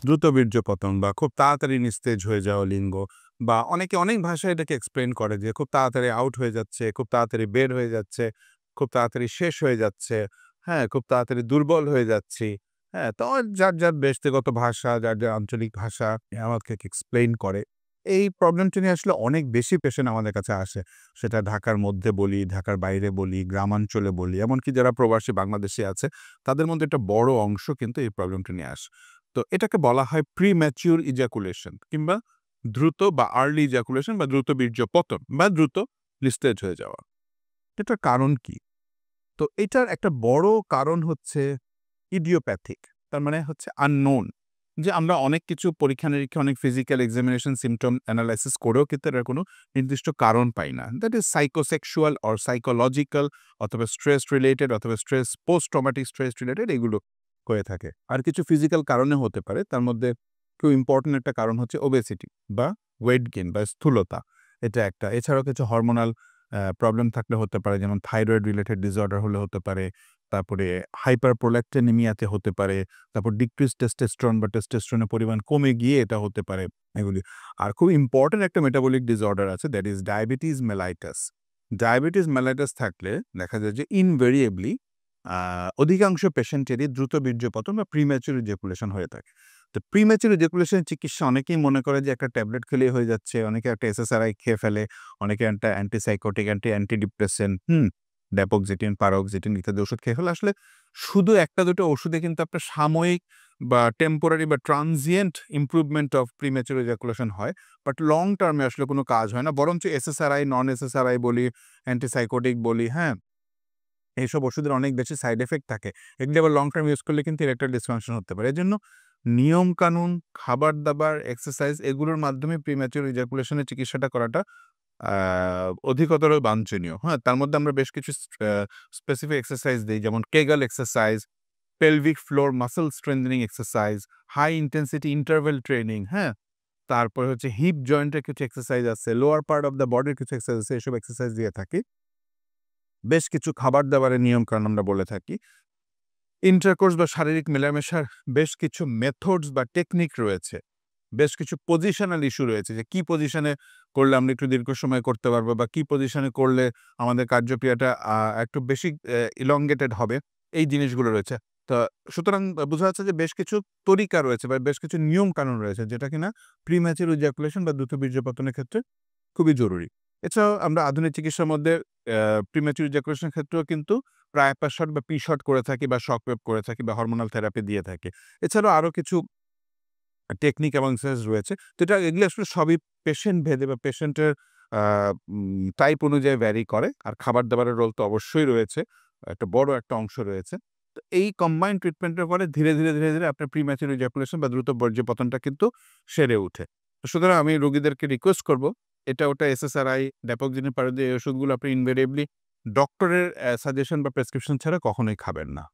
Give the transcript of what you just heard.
দ্রুত বীর্যপতন বা খুব তাড়াতাড়ি নিস্তেজ হয়ে যাওয়া লিঙ্গ বা অনেকে অনেক ভাষায় এটাকে এক্সপ্লেইন করে যে খুব তাড়াতাড়ি আউট হয়ে যাচ্ছে, খুব তাড়াতাড়ি বের হয়ে যাচ্ছে, খুব তাড়াতাড়ি শেষ হয়ে যাচ্ছে, হ্যাঁ? খুব তাড়াতাড়ি দুর্বল হয়ে যাচ্ছি, হ্যাঁ? তো যার ব্যক্তিগত ভাষা, যার আঞ্চলিক ভাষা আমাকে এক্সপ্লেইন করে। এই প্রবলেমটা নিয়ে আসলে অনেক বেশি পেশেন্ট আমাদের কাছে আসে। সেটা ঢাকার মধ্যে বলি, ঢাকার বাইরে বলি, গ্রামাঞ্চলে বলি, এমনকি যারা প্রবাসী বাংলাদেশী আছে, তাদের মধ্যে একটা বড় অংশ কিন্তু এই প্রবলেমটা নিয়ে আসে। তো এটাকে বলা হয় প্রিম্যাচিউর ইজাকুলেশন কিংবা দ্রুত বা আর্লি ইজাকুলেশন বা দ্রুত বীর্যপতন বা দ্রুত নিস্তেজ হয়ে যাওয়া। এটার কারণ কি? তো এটার একটা বড় কারণ হচ্ছে ইডিওপ্যাথিক। তার মানে হচ্ছে আননোন। যে আমরা অনেক কিছু পরীক্ষা-নিরীক্ষা, অনেক ফিজিক্যাল এক্সামিনেশন, সিম্পটম এনালাইসিস করেও কিন্তু এটার কোনো নির্দিষ্ট কারণ পাই না। That is psychosexual or psychological অথবা স্ট্রেস রিলেটেড অথবা stress post traumatic stress related এগুলো হয়ে থাকে। আর কিছু ফিজিক্যাল কারণে হতে পারে। তার মধ্যে খুব ইম্পোর্টেন্ট একটা কারণ হচ্ছে ওবেসিটি বা ওয়েট গেইন বা স্থূলতা। এটা একটা। এছাড়াও কিছু হরমোনাল প্রবলেম থাকলে হতে পারে, যেমন থাইরয়েড রিলেটেড ডিসঅর্ডার হলে হতে পারে। তারপরে হাইপারপ্রোল্যাক্টিনেমিয়াতে হতে পারে। তারপর ডিক্রিজ টেস্টোস্টেরন বা টেস্টোস্টেরনের পরিমাণ কমে গিয়ে এটা হতে পারে এগুলি। আর খুব ইম্পোর্টেন্ট একটা মেটাবলিক ডিসঅর্ডার আছে, that is diabetes mellitus. Diabetes mellitus থাকলে দেখা যায় যে ইনভেরিয়েবলি অধিকাংশ পেশেন্টেরই দ্রুত বীর্যপতন বা প্রিম্যাচুর ইজাকুলেশন হয়ে থাকে। তো প্রিম্যাচুর ইজাকুলেশন চিকিৎসা অনেকেই মনে করে যে একটা ট্যাবলেট খেলেই হয়ে যাচ্ছে, অনেকে একটা এসএসআরআই খেয়ে ফেলে, অনেকে একটা অ্যান্টিসাইকোটিক, অ্যান্টিডিপ্রেসেন্ট, ড্যাপোক্সিটিন, পারক্সিটিন ইত্যাদি ওষুধ খেয়ে ফেলে। আসলে শুধু ১টা ২টো ওষুধে কিন্তু আপনার সাময়িক বা টেম্পোরারি বা transient improvement of premature ejaculation হয়। বাট লং টার্মে আসলে কোনো কাজ হয় না। বরঞ্চ এসএসআরআই, নন এসএসআরআই বলি, অ্যান্টিসাইকোটিক বলি, হ্যাঁ? এইসব ওষুধের অনেক বেশি সাইড ইফেক্ট থাকে। এগুলি আবার লং টার্ম ইউজ করলে কিন্তু ইরেকটাইল ডিসফাংশন হতে পারে। এজন্য নিয়ম-কানুন, খাবার-দাবার, এক্সারসাইজ এগুলোর মাধ্যমে প্রিম্যাচুর ইজাকুলেশন এর চিকিৎসাটা করাটা আ অধিকতর বাঞ্ছনীয়। হ্যাঁ? তার মধ্যে আমরা বেশ কিছু স্পেসিফিক এক্সারসাইজ দেই, যেমন kegel exercise, pelvic floor muscle strengthening exercise, high intensity interval training, হ্যাঁ? তারপরে হচ্ছে হিপ জয়েন্টের কিছু এক্সারসাইজ আছে, লোয়ার পার্ট অফ দ্য বডির কিছু এক্সারসাইজ আছে, এসব এক্সারসাইজ দিয়ে থাকি। বেশ কিছু খাবার-দাবারের নিয়ম-কানুন আমরা বলে থাকি। ইন্টারকোর্স বা শারীরিক মেলামেশার বেশ কিছু মেথডস বা টেকনিক রয়েছে। বেশ কিছু পজিশনাল ইস্যু রয়েছে যে কি পজিশনে করলে আমরা একটু দীর্ঘ সময় করতে পারবো বা কি পজিশনে করলে আমাদের কার্যক্রিয়াটা একটু বেশি ইলংগেটেড হবে, এই জিনিসগুলো রয়েছে। তো সুতরাং বোঝা যাচ্ছে যে বেশ কিছু তরিকা রয়েছে বা বেশ কিছু নিয়ম-কানুন রয়েছে যেটা কিনা প্রিম্যাচুর ইজাকুলেশন বা দ্রুত বীর্যপতনের ক্ষেত্রে খুবই জরুরি। এছাড়াও আমরা আধুনিক চিকিৎসার মধ্যে প্রিম্যাচুর ইজাকুলেশন ক্ষেত্রেও কিন্তু প্রায়পাশ শট বা পি-শট করে থাকি বা শকওয়েভ করে থাকি বা হরমোনাল থেরাপি দিয়ে থাকি। এছাড়াও আরো কিছু টেকনিক এবং এক্সারসাইজ রয়েছে। তো এগুলো আসলে সবই পেশেন্ট ভেদে বা পেশেন্টের আ টাইপ অনুযায়ী ভ্যারি করে। আর খাবার-দাবারের রোল তো অবশ্যই রয়েছে। একটা বড় একটা অংশ রয়েছে। তো এই কম্বাইন্ড ট্রিটমেন্ট এর ফলে ধীরে ধীরে আপনার প্রিম্যাচুর ইজাকুলেশন বা দ্রুত বীর্যপতনটা কিন্তু সেরে উঠে। তো সুতরাং আমি রোগীদেরকে রিকোয়েস্ট করব, এটা ওটা এসএসআরআই, ড্যাপোক্সিটিন, পারোদিন এই ওষুধগুলো আপনি ইনভেরিয়েবলি ডক্টরের সাজেশন বা প্রেসক্রিপশন ছাড়া কখনোই খাবেন না।